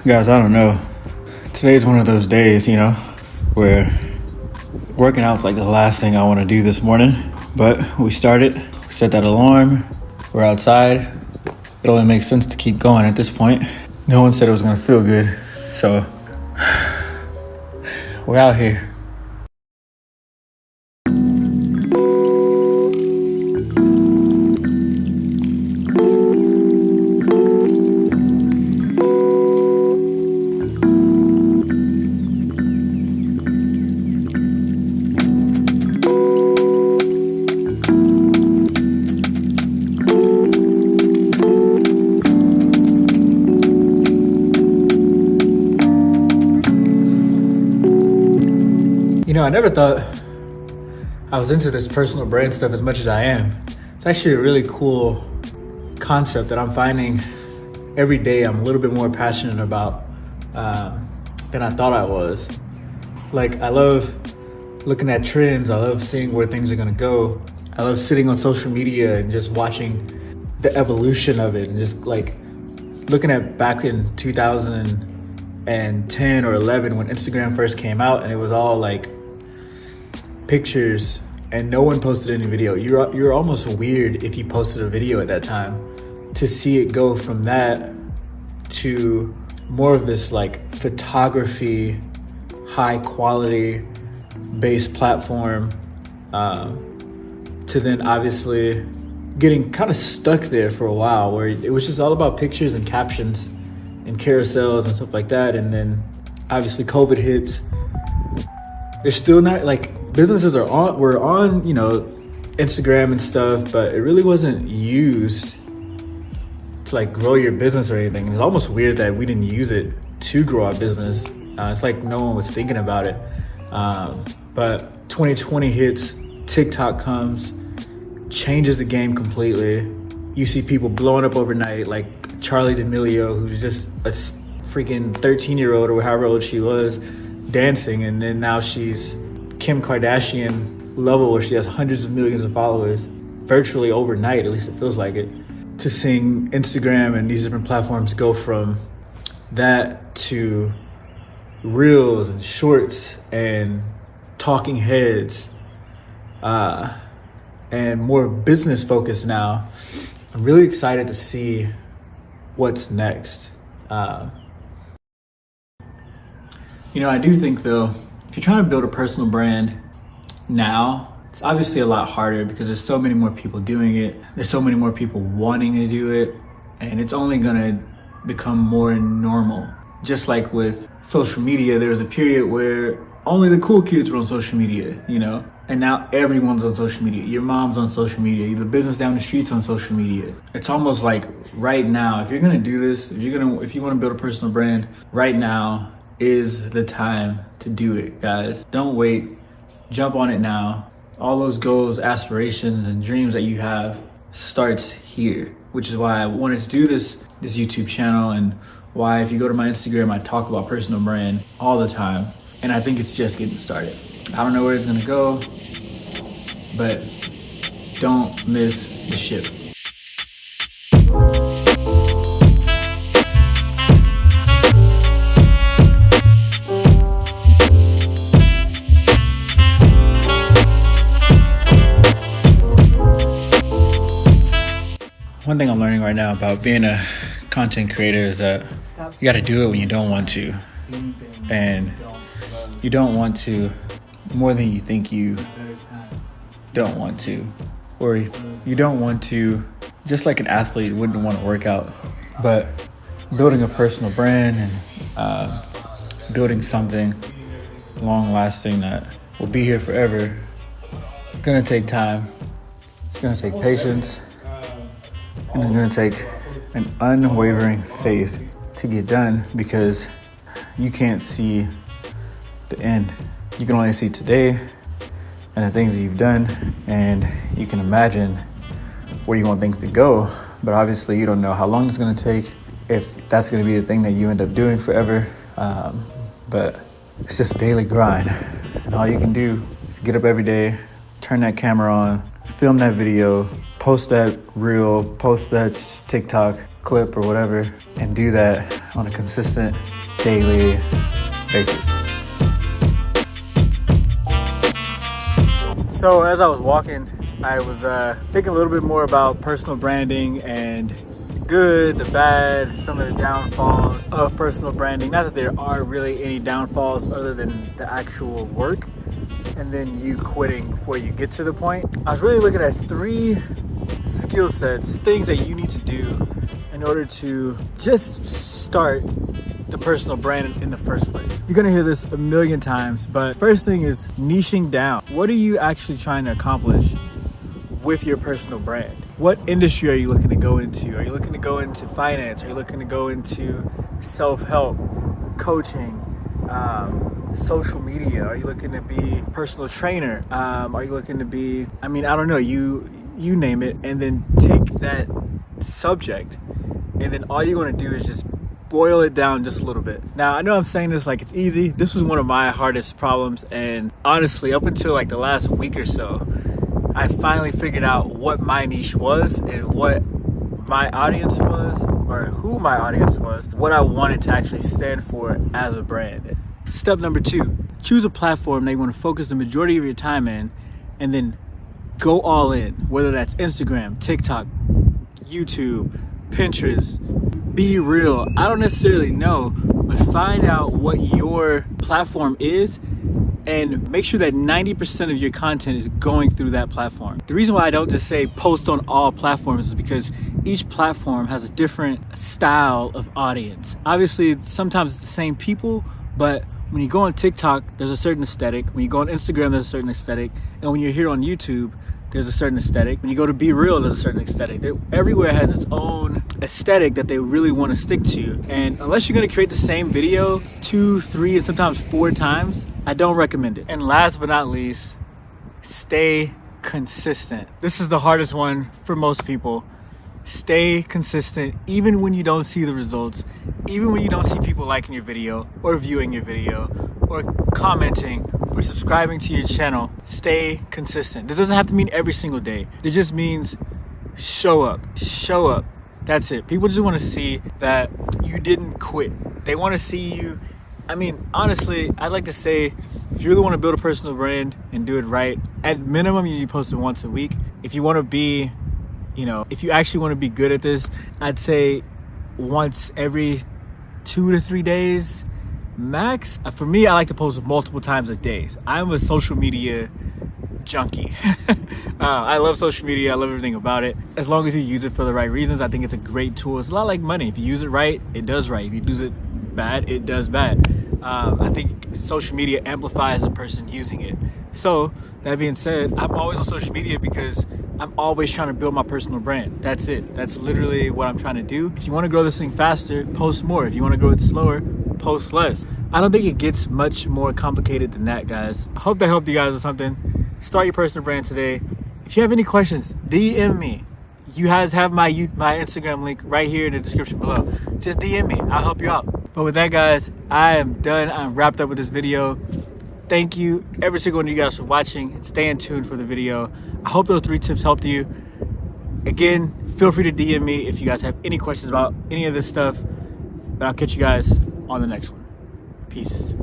Guys, I don't know. Today's one of those days, where working out's like the last thing I want to do this morning. But we started, we set that alarm, we're outside. It only makes sense to keep going at this point. No one said it was going to feel good. So we're out here. I never thought I was into this personal brand stuff as much as I am. It's actually a really cool concept that I'm finding every day I'm a little bit more passionate about than I thought I was. Like, I love looking at trends. I love seeing where things are gonna go. I love sitting on social media and just watching the evolution of it and just like looking at back in 2010 or 11 when Instagram first came out and it was all like pictures and no one posted any video. You're almost weird if you posted a video at that time. To see it go from that to more of this like photography, high quality based platform, to then obviously getting kind of stuck there for a while where it was just all about pictures and captions and carousels and stuff like that. And then obviously COVID hits. There's still not like businesses were on, Instagram and stuff, but it really wasn't used to like grow your business or anything. It's almost weird that we didn't use it to grow our business. It's like no one was thinking about it. But 2020 hits, TikTok comes, changes the game completely. You see people blowing up overnight, like Charli D'Amelio, who's just a freaking 13-year-old or however old she was, dancing, and then now she's Kim Kardashian level where she has hundreds of millions of followers virtually overnight, at least it feels like it. To seeing Instagram and these different platforms go from that to reels and shorts and talking heads, and more business focused now. I'm really excited to see what's next. I do think though, if you're trying to build a personal brand now, it's obviously a lot harder because there's so many more people doing it. There's so many more people wanting to do it, and it's only gonna become more normal. Just like with social media, there was a period where only the cool kids were on social media, and now everyone's on social media. Your mom's on social media, the business down the street's on social media. It's almost like right now, if you're gonna do this, if you wanna build a personal brand, right now is the time to do it, guys. Don't wait, jump on it now. All those goals, aspirations, and dreams that you have starts here, which is why I wanted to do this YouTube channel, and why if you go to my Instagram, I talk about personal brand all the time. And I think it's just getting started. I don't know where it's gonna go, but don't miss the ship. One thing I'm learning right now about being a content creator is that you gotta do it when you don't want to. And you don't want to more than you think you don't want to. Or you don't want to, just like an athlete wouldn't want to work out. But building a personal brand and building something long lasting that will be here forever, it's gonna take time. It's gonna take patience. And it's gonna take an unwavering faith to get done, because you can't see the end. You can only see today and the things that you've done, and you can imagine where you want things to go. But obviously you don't know how long it's gonna take, if that's gonna be the thing that you end up doing forever. But it's just a daily grind. And all you can do is get up every day, turn that camera on, film that video, post that reel, post that TikTok, clip or whatever and do that on a consistent daily basis. So as I was walking, I was thinking a little bit more about personal branding and the good, the bad, some of the downfalls of personal branding. Not that there are really any downfalls other than the actual work and then you quitting before you get to the point. I was really looking at 3 skill sets, things that you need to do in order to just start the personal brand in the first place. You're gonna hear this a million times, but first thing is niching down. What are you actually trying to accomplish with your personal brand? What industry are you looking to go into? Are you looking to go into finance? Are you looking to go into self-help, coaching, social media? Are you looking to be a personal trainer? Are you looking to be, I don't know, you name it, and then take that subject and then all you're going to do is just boil it down just a little bit. Now, I know I'm saying this like it's easy. This was one of my hardest problems, and honestly, up until like the last week or so, I finally figured out what my niche was and what my audience was, or who my audience was, what I wanted to actually stand for as a brand. Step number 2, choose a platform that you want to focus the majority of your time in, and then go all in, whether that's Instagram, TikTok, YouTube, Pinterest, Be Real. I don't necessarily know, but find out what your platform is and make sure that 90% of your content is going through that platform. The reason why I don't just say post on all platforms is because each platform has a different style of audience. Obviously, sometimes it's the same people, but when you go on TikTok, there's a certain aesthetic. When you go on Instagram, there's a certain aesthetic. And when you're here on YouTube, there's a certain aesthetic. When you go to Be Real, there's a certain aesthetic. Everywhere has its own aesthetic that they really want to stick to. And unless you're going to create the same video 2, 3, and sometimes 4 times, I don't recommend it. And last but not least, stay consistent. This is the hardest one for most people. Stay consistent even when you don't see the results, even when you don't see people liking your video or viewing your video or commenting or subscribing to your channel. Stay consistent. This doesn't have to mean every single day. It just means show up. Show up. That's it. People just want to see that you didn't quit. They want to see you. Honestly, I'd like to say if you really want to build a personal brand and do it right, at minimum, you need to post it once a week. If you want to be, if you actually want to be good at this, I'd say once every 2 to 3 days max. For me, I like to post multiple times a day. I'm a social media junkie. I love social media. I love everything about it. As long as you use it for the right reasons, I think it's a great tool. It's a lot like money. If you use it right, it does right. If you use it bad, it does bad. I think social media amplifies the person using it. So that being said, I'm always on social media because I'm always trying to build my personal brand. That's it. That's literally what I'm trying to do. If you want to grow this thing faster, post more. If you want to grow it slower, post less. I don't think it gets much more complicated than that, guys. I hope that helped you guys with something. Start your personal brand today. If you have any questions, DM me. You guys have my Instagram link right here in the description below. Just DM me. I'll help you out. But with that, guys, I am done. I'm wrapped up with this video. Thank you, every single one of you guys, for watching and staying tuned for the video. I hope those 3 tips helped you. Again, feel free to DM me if you guys have any questions about any of this stuff. But I'll catch you guys on the next one. Peace.